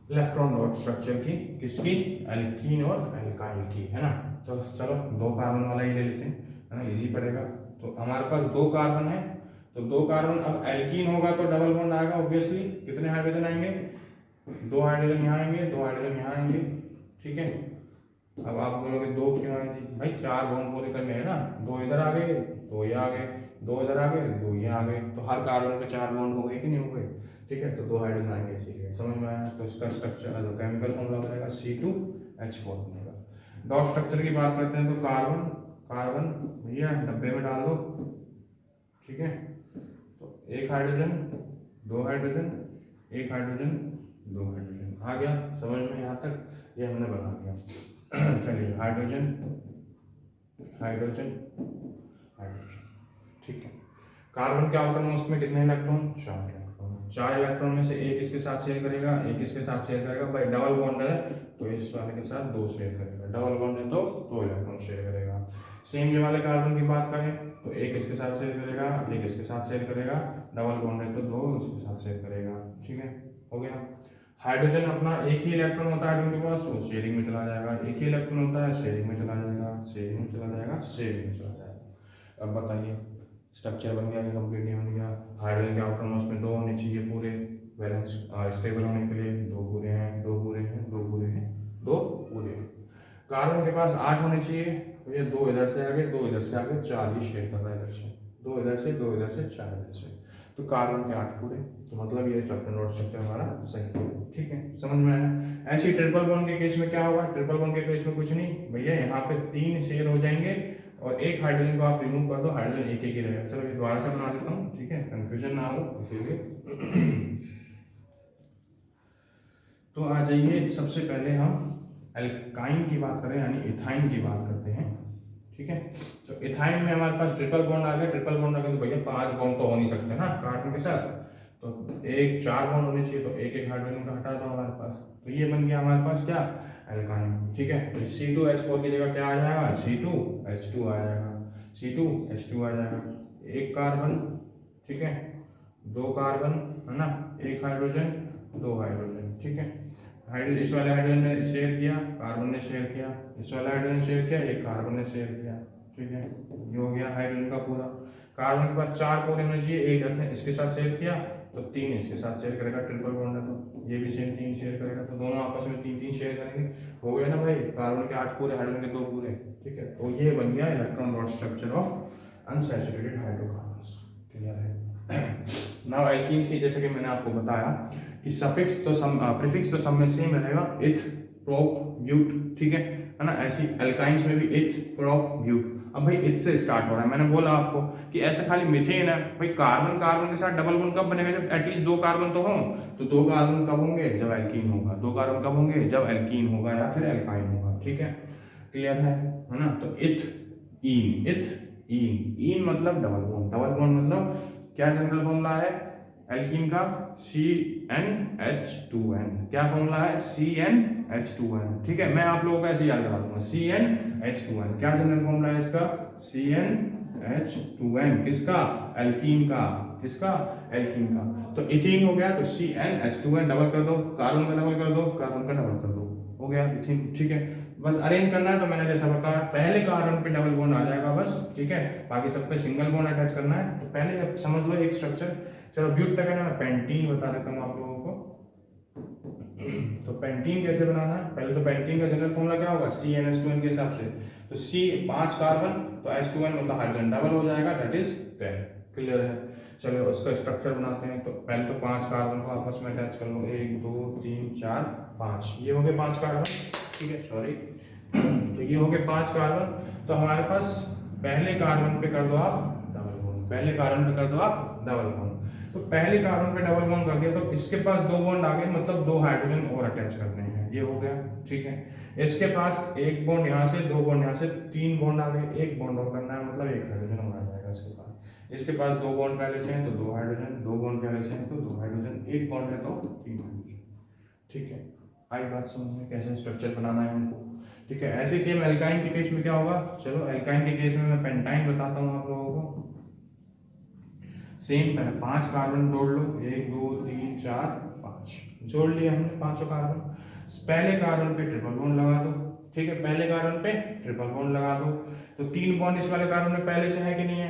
इलेक्ट्रॉन डॉट स्ट्रक्चर की, किसकी? एल्कीन और एल्काइल की, है ना। तो चलो 2 कार्बन वाला ही ले लेते हैं, है ना, इजी पड़ेगा। तो तो हमारे पास 2 कार्बन है, तो 2 कार्बन, अब एल्कीन होगा तो डबल बॉन्ड आएगा ऑब्वियसली, कितने हाइड्रोजन आएंगे, 2 हाइड्रोजन यहाँ आएंगे, 2 हाइड्रोजन यहाँ आएंगे, ठीक है। अब आप बोलोगे 2 क्यों आए जी, भाई 4 बॉन्ड पूरे करने हैं ना, 2 इधर आ गए, 2 ये आ गए, 2 इधर आ गए, 2 ये आ गए, तो हर कार्बन पे 4 बॉन्ड हो गए कि नहीं हो गए, ठीक है। तो 2 हाइड्रोजन आएंगे, इसीलिए समझ में आया। तो इसका स्ट्रक्चर केमिकल फॉर्मूला बनेगा C2H4 बनेगा। डॉट स्ट्रक्चर की बात करते हैं तो कार्बन कार्बन भैया डब्बे में डाल दो, ठीक है। तो 1 हाइड्रोजन 2 हाइड्रोजन 1 हाइड्रोजन 2 हाइड्रोजन आ गया, समझ में यहाँ तक, ये हमने बना दिया। चलिए हाइड्रोजन हाइड्रोजन हाइड्रोजन, ठीक है। कार्बन के आउटर मोस्ट में कितने इलेक्ट्रॉन, 4 इलेक्ट्रॉन, 4 इलेक्ट्रॉन में से एक इसके साथ शेयर करेगा, एक इसके साथ शेयर करेगा, भाई डबल बॉन्ड है तो इस वाले के साथ 2 शेयर करेगा, डबल बॉन्ड है तो 2 इलेक्ट्रॉन शेयर करेगा। सेम ये वाले कार्बन की बात करें तो एक इसके साथ शेयर करेगा, एक इसके साथ शेयर करेगा, डबल बॉन्ड है तो 2 इसके साथ शेयर करेगा, ठीक है, हो गया। हाइड्रोजन अपना एक ही इलेक्ट्रॉन होता है उनके पास, वो शेयरिंग में चला जाएगा, एक ही इलेक्ट्रॉन होता है, शेयरिंग में चला जाएगा, शेयरिंग में चला जाएगा, शेयरिंग में चला जाएगा। अब बताइए स्ट्रक्चर बन गया कि कंप्लीट नहीं बन गया। हाइड्रोजन के आउटर मोस्ट में 2 होने चाहिए पूरे, बैलेंस स्टेबल होने के लिए, 2 पूरे हैं, 2 पूरे हैं, 2 पूरे हैं, 2 पूरे हैं। कार्बन के पास 8 होने चाहिए, तो ये 2 इधर से आगे, 2 इधर से आगे, 4 ही शेयर कर रहा है इधर से, 2 इधर से, 2 इधर से, 4 इधर से, तो कार्बन के 8 पूरे, तो मतलब ये स्ट्रक्चर हमारा सही है, ठीक है, समझ में आया। ऐसे ट्रिपल बॉन्ड के केस में क्या होगा, ट्रिपल बॉन्ड के केस में कुछ नहीं भैया, यहाँ पे 3 शेयर हो जाएंगे और एक हाइड्रोजन को आप रिमूव कर दो, हाइड्रोजन एक ही रहेगा। चलो ये दोबारा से बना देता हूँ, ठीक है, कंफ्यूजन ना हो इसीलिए। तो आ जाइए, सबसे पहले हम एल्काइन की बात करें, यानी इथाइन की बात करते हैं, ठीक है। तो इथाइन में हमारे पास ट्रिपल बॉन्ड आ गया, ट्रिपल बॉन्ड आ गया तो भैया 5 बॉन्ड तो हो नहीं सकते ना कार्बन के साथ, तो 4 बॉन्ड होने चाहिए, तो एक हाइड्रोजन का हटा दो हमारे पास, तो ये बन गया हमारे पास क्या, एल्काइन, ठीक है। तो C2H4 की जगह क्या आ जाएगा, C2H2 आ जाएगा, C2H2 आ जाएगा, 1 कार्बन, ठीक है, 2 कार्बन है ना, 1 हाइड्रोजन 2 हाइड्रोजन, ठीक है। हाइड्रोजन इस वाले हाइड्रोजन ने शेयर किया, कार्बन ने शेयर किया, इस वाले हाइड्रोजन ने शेयर किया, एक कार्बन ने शेयर किया, ठीक है, ये हो गया हाइड्रोजन का पूरा। कार्बन के पास 4 पूरे होने चाहिए, एक अपने इसके साथ शेयर किया तो 3 इसके साथ शेयर करेगा, ट्रिपल बॉन्ड है तो ये भी सेम 3 शेयर करेगा, तो दोनों आपस में 3 शेयर करेंगे, हो गया ना भाई, कार्बन के 8 पूरे, हाइड्रोजन के 2 पूरे, ठीक है। तो ये बन गया electron dot structure of unsaturated hydrocarbons, clear है। नाउ एल्कीन्स की, जैसे कि मैंने आपको बताया कि सफिक्स तो प्रीफिक्स तो सब में सेम रहेगा, इथ प्रोप ब्यूट, ठीक है ना। ऐसी एल्काइंस में भी इथ प्रोप ब्यूट। अब भाई इथ से स्टार्ट हो रहा है, मैंने बोला आपको कि ऐसा खाली मीथेन है भाई, कार्बन कार्बन के साथ डबल बॉन्ड कब बनेगा, जब एटलीस्ट 2 कार्बन तो हों, तो 2 कार्बन कब होंगे, जब एल्कीन होगा, 2 कार्बन कब होंगे, जब एल्कीन होगा या फिर एल्काइन होगा, ठीक है, क्लियर है ना। तो इथ इन मतलब डबल बॉन्ड, डबल बॉन्ड मतलब क्या जनरल फॉर्मूला है एल्कीन का, CnH2n, क्या फॉर्मूला है, CnH2n, ठीक है। मैं आप लोगों को ऐसे याद करा दूंगा, CnH2n, क्या जनरल फॉर्मूला है इसका, CnH2n, किसका, एल्कीन का, किसका, एल्कीन का। तो इथीन हो गया, तो CnH2n डबल कर दो, कार्बन का डबल कर दो, कार्बन का डबल कर दो, हो गया इथीन, ठीक है। बस अरेंज करना है, तो मैंने जैसा बताया पहले कार्बन पे डबल बॉन्ड आ जाएगा बस, ठीक है, बाकी सब पे सिंगल बॉन्ड अटैच करना है। तो पहले अब समझ लो एक स्ट्रक्चर, चलो ब्यूट तक है ना, मैं पेंटीन बता देता हूँ आप लोगों को। तो पेंटीन कैसे बनाना है, पहले तो पेंटीन का जनरल फॉर्मूला क्या होगा, CnH2n के हिसाब से, तो C 5 कार्बन, तो H2n मतलब हाइड्रोजन डबल हो जाएगा, दैट इज 10, क्लियर है। चलो उसका स्ट्रक्चर बनाते हैं, तो पहले तो 5 कार्बन को आपस में अटैच कर लो, 1 2 3 4 5, ये हो गए 5 कार्बन, ठीक है, सॉरी। तो ये हो गए 5 कार्बन, तो हमारे पास पहले कार्बन पे कर दो आप डबल बॉन्ड, पहले कार्बन पे कर दो आप डबल बॉन्ड। तो पहले कार्बन पे डबल बॉन्ड कर दिया, तो इसके पास 2 बॉन्ड आ गए, मतलब 2 हाइड्रोजन और अटैच करने हैं, ये हो गया, ठीक है। इसके पास 1 बॉन्ड यहाँ से, 2 बॉन्ड यहाँ से, 3 बॉन्ड आ गए, 1 बॉन्ड और करना है, मतलब 1 हाइड्रोजन और आ जाएगा इसके पास। इसके पास 2 बॉन्ड पहले से हैं तो 2 हाइड्रोजन, 2 बॉन्ड पहले से हैं तो 2 हाइड्रोजन, 1 बॉन्ड है तो 3 हाइड्रोजन, ठीक है। आई बात समझ में, कैसे स्ट्रक्चर बनाना है हमको, ठीक है। ऐसे सेम एल्काइन के केस में क्या होगा, चलो एल्काइन के केस में मैं पेंटाइन बताता हूँ आप लोगों को। सेम पहले 5 कार्बन जोड़ लो, 1 2 3 4 5 जोड़ लिया हमने 5 कार्बन। पहले कार्बन पे ट्रिपल बॉन्ड लगा दो, ठीक है, पहले कार्बन पे ट्रिपल बॉन्ड लगा दो। तो 3 बॉन्ड इस वाले कार्बन में पहले से है कि नहीं है?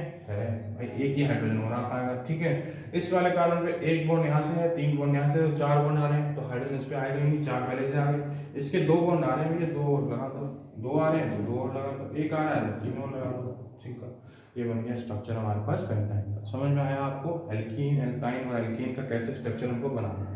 भाई एक ही हाइड्रोजन और आ पाएगा। ठीक है, इस वाले कार्बन पे 1 बॉन्ड यहाँ से है, 3 बॉन्ड यहाँ से, तो 4 बॉन्ड आ रहे हैं, तो हाइड्रोजन इस पे आएगा ही नहीं, 4 पहले से आ गए। इसके 2 बॉन्ड आ रहे हैं भैया, 2 और लगा दो, 2 आ रहे हैं तो 2 और लगा दो, 1 आ रहा है तो 3 और लगा दो। ठीक है, ये बन गया स्ट्रक्चर हमारे पास पेंटाइन का। समझ में आया आपको एल्कीन, एल्काइन और एल्केन का कैसे स्ट्रक्चर हमको बनाना है।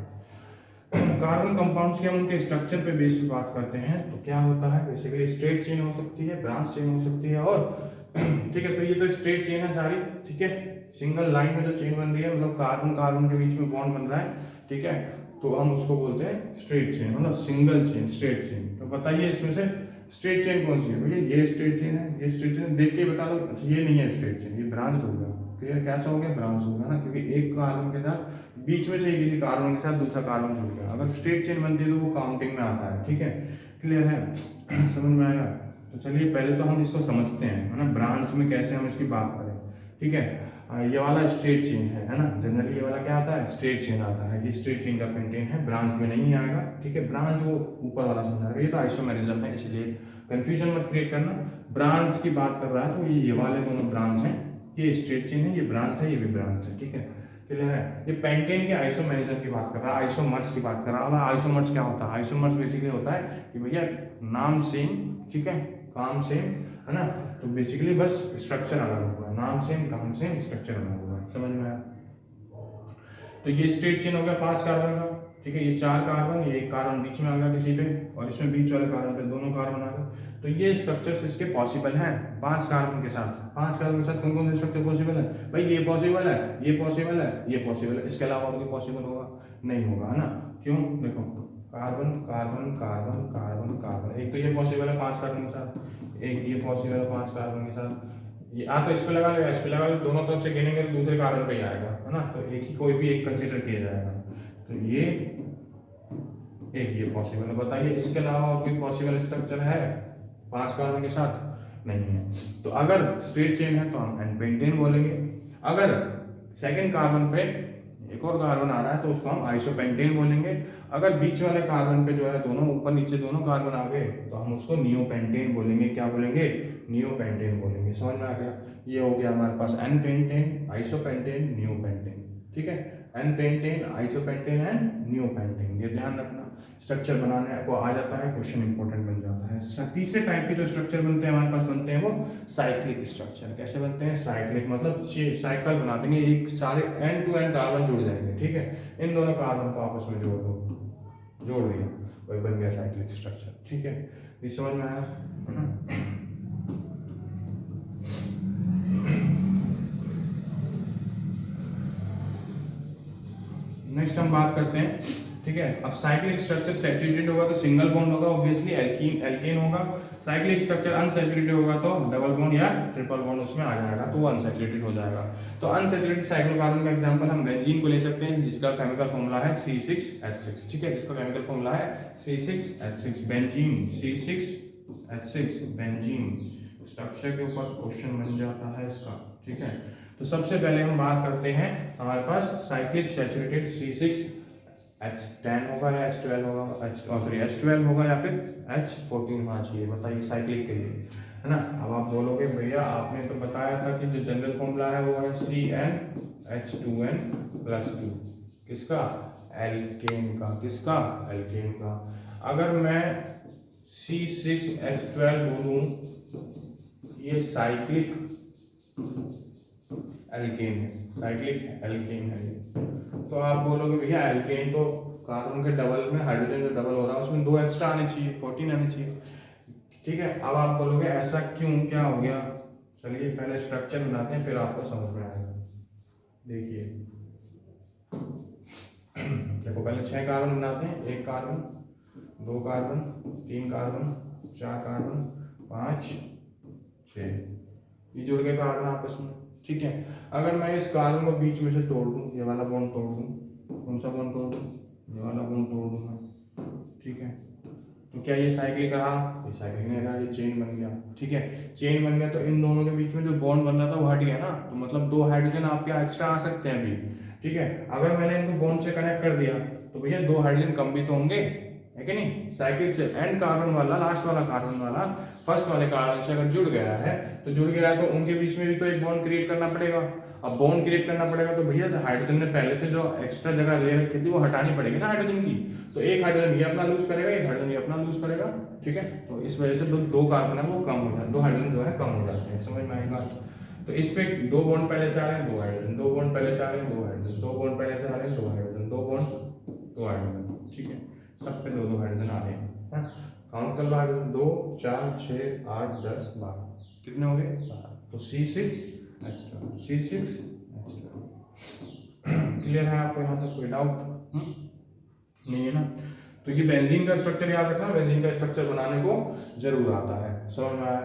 कार्बन कंपाउंड्स के हम उनके स्ट्रक्चर पे बेस पे बात करते हैं तो क्या होता है, बेसिकली स्ट्रेट चेन हो सकती है, ब्रांच चेन हो सकती है, और ठीक है, तो ये तो स्ट्रेट चेन है सारी। ठीक है, सिंगल लाइन में जो चेन बन रही है, मतलब कार्बन कार्बन के बीच में बॉन्ड बन रहा है। ठीक है, तो हम उसको बोलते हैं स्ट्रेट चेन, मतलब सिंगल चेन, स्ट्रेट चेन। तो बताइए इसमें से स्ट्रेट चेन कौन सी है? भैया ये स्ट्रेट चेन है, ये स्ट्रेट चेन देख के बता दो। अच्छा ये नहीं है स्ट्रेट चेन, ये ब्रांच हो गया। क्लियर? कैसा हो गया? ब्रांच हो गया ना, क्योंकि एक कार्बन के साथ बीच में से किसी कार्बन के साथ दूसरा कार्बन जुड़ गया। अगर स्ट्रेट चेन बनती है तो वो काउंटिंग में आता है। ठीक है, क्लियर है? समझ में आया? तो चलिए पहले तो हम इसको समझते हैं, है ना, ब्रांच में कैसे हम इसकी बात करें। ठीक है, ये वाला स्ट्रेट चेन है ना, जनरली ये वाला क्या आता है? स्ट्रेट चेन आता है। ये स्ट्रेट चेन का पेंटेन है, ब्रांच में नहीं आएगा। ठीक है, ब्रांच वो ऊपर वाला समझाएगा, ये तो आइसोमेरिज्म है, इसलिए कंफ्यूजन मत क्रिएट करना। ब्रांच की बात कर रहा है तो ये वाले दोनों ब्रांच हैं, ये स्ट्रेट चेन है, ये ब्रांच है, ये भी ब्रांच है। ठीक है, क्लियर है? ये पेंटेन के आइसोमेरिज्म की बात कर रहा है, आइसोमर्स की बात कर रहा है। आइसोमर्स क्या होता है? आइसोमर्स बेसिकली होता है कि भैया नाम सेम, ठीक है, काम सेम, है ना, तो बेसिकली बस स्ट्रक्चर अलग हुआ है, नाम सेम, काम सेम, स्ट्रक्चर अलग हुआ है। समझ में आया? तो ये स्ट्रेट चेन हो गया 5 कार्बन का। ठीक है, ये 4 कार्बन, ये 1 कार्बन बीच में आ गया किसी पे, और इसमें बीच वाले कार्बन पे दोनों कार्बन आ गए। तो ये स्ट्रक्चर्स इसके पॉसिबल हैं 5 कार्बन के साथ। 5 कार्बन के साथ कौन कौन से स्ट्रक्चर पॉसिबल है? भाई ये पॉसिबल है, ये पॉसिबल है, ये पॉसिबल है, इसके अलावा और कोई पॉसिबल होगा? नहीं होगा, है ना। क्यों? देखो, carbon carbon carbon carbon carbon, एक तो ये पॉसिबल है 5 कार्बन के साथ, एक ये पॉसिबल है 5 कार्बन के साथ। ये तो इस पे लगा लो, इस पे लगा लो, दोनों तरफ से गिनेंगे तो दूसरे कार्बन पे ही आएगा, है ना, तो एक ही, कोई भी एक कंसीडर किया जाएगा। तो ये एक ये पॉसिबल है। बताइए इसके अलावा और कोई पॉसिबल स्ट्रक्चर है 5 कार्बन के साथ? नहीं है। तो अगर स्ट्रेट चेन है तो हम एन पेंटेन बोलेंगे। अगर सेकंड कार्बन पे एक और कार्बन आ रहा है तो उसको हम आइसोपेंटेन बोलेंगे। अगर बीच वाले कार्बन पे जो है दोनों ऊपर नीचे दोनों कार्बन आ गए तो हम उसको नियोपेंटेन बोलेंगे। क्या बोलेंगे? नियोपेंटेन बोलेंगे। समझ में आ गया? ये हो गया हमारे पास एन पेंटेन, आइसोपेंटेन, नियोपेंटेन। ठीक है, n pentane, isopentane and neopentane, ये ध्यान रखना। स्ट्रक्चर बनाने को आ जाता है, क्वेश्चन इंपॉर्टेंट बन जाता है। तीसरे टाइप के जो स्ट्रक्चर बनते हैं हमारे पास बनते हैं वो साइक्लिक स्ट्रक्चर। कैसे बनते हैं? साइक्लिक मतलब साइकिल बना देंगे, एक सारे एंड टू एंड कार्बन जुड़ जाएंगे। ठीक है, इन दोनों कार्बन को आपस में जोड़ दो, जोड़ दिया, वही बन गया साइक्लिक स्ट्रक्चर। ठीक है, ये समझ में आया, है ना। नेक्स्ट हम बात करते हैं, ठीक है, अब साइक्लिक स्ट्रक्चर सैचुरेटेड होगा तो सिंगल बॉन्ड होगा, ऑब्वियसली एल्कीन एल्केन होगा। साइक्लिक स्ट्रक्चर अनसैचुरेटेड होगा तो डबल बॉन्ड या ट्रिपल बॉन्ड उसमें आ जाएगा, तो वो अनसैचुरेटेड हो जाएगा। तो अनसैचुरेटेड साइक्लोकार्बन का एग्जांपल हम बेंजीन को ले सकते हैं, जिसका केमिकल फॉर्मूला है C6H6। ठीक है, जिसका केमिकल फॉर्मूला है C6H6 benzene, C6H6 benzene. Structure के ऊपर क्वेश्चन बन जाता है इसका। ठीक है, तो सबसे पहले हम बात करते हैं, हमारे पास साइक्लिक सैचुरेटेड C6H10 होगा या H12 होगा, H12 होगा या फिर H14 होना चाहिए। बताइए साइक्लिक के लिए, है ना। अब आप बोलोगे भैया आपने तो बताया था कि जो जनरल फॉर्मूला है वो है CnH2n+2, किसका? एल्केन का। किसका? एल्केन का। अगर मैं C6H12 बोलूं ये साइक्लिक एल्केन है, साइक्लिक एल्केन है, तो आप बोलोगे भैया एल्केन तो कार्बन के डबल में हाइड्रोजन जो डबल हो रहा है उसमें 2 एक्स्ट्रा आने चाहिए, 14 आने चाहिए। ठीक है, अब आप बोलोगे ऐसा क्यों, क्या हो गया? चलिए पहले स्ट्रक्चर बनाते हैं फिर आपको समझ में आएगा। देखिए देखो, पहले 6 कार्बन बनाते हैं, 1 कार्बन, 2 कार्बन, 3 कार्बन, 4 कार्बन, 5, 6, ये जुड़ गए कार्बन आपस में। ठीक है, अगर मैं इस कार्बन को बीच में से तोड़ दूं, ये वाला बॉन्ड तोड़ दूं, कौन सा बॉन्ड तोड़ दूं? ये वाला बॉन्ड तोड़ दूंगा। ठीक है, तो क्या ये साइक्लिक रहा? ये साइक्लिक नहीं रहा, ये चेन बन गया। ठीक है, चेन बन गया तो इन दोनों के बीच में जो बॉन्ड बन रहा था वो हट गया ना, तो मतलब 2 हाइड्रोजन आपके एक्स्ट्रा आ सकते हैं अभी। ठीक है, अगर मैंने इनको बॉन्ड से कनेक्ट कर दिया तो भैया 2 हाइड्रोजन कम भी तो होंगे, है कि नहीं। साइक्लिक चेन एंड कार्बन वाला, लास्ट वाला कार्बन वाला फर्स्ट वाले कार्बन से अगर जुड़ गया है तो जुड़ गया है तो उनके बीच में भी तो एक बॉन्ड क्रिएट करना पड़ेगा। अब बॉन्ड क्रिएट करना पड़ेगा तो भैया हाइड्रोजन ने पहले से जो एक्स्ट्रा जगह ले रखी थी वो हटानी पड़ेगी ना हाइड्रोजन की। तो एक हाइड्रोजन ये अपना लूज करेगा, एक हाइड्रोजन ये अपना लूज करेगा, ठीक है। तो इस वजह से दो कार्बन है वो कम हो जाते, दो हाइड्रोजन जो है कम हो जाते हैं, समझ में आएगा। तो इस पे दो बॉन्ड पहले से आ रहे हैं, दो हाइड्रोजन, दो बॉन्ड पहले से आ रहे हैं, दो हाइड्रोजन, दो बॉन्ड पहले से आ रहे हैं, दो हाइड्रोजन, दो बॉन्ड, दो हाइड्रोजन, ठीक है। सब पे दो दो हाइड्रोजन आ रहे हैं। काउंट कर लो हाइड्रोजन, 2 4 6 8 10 12, कितने हो गए 12। तो C6H12, C6H12। क्लियर है आपको यहाँ तक, कोई डाउट नहीं है ना। तो ये बेंजीन का स्ट्रक्चर याद रखना, बेंजीन का स्ट्रक्चर बनाने को जरूर आता है, समझ में आया।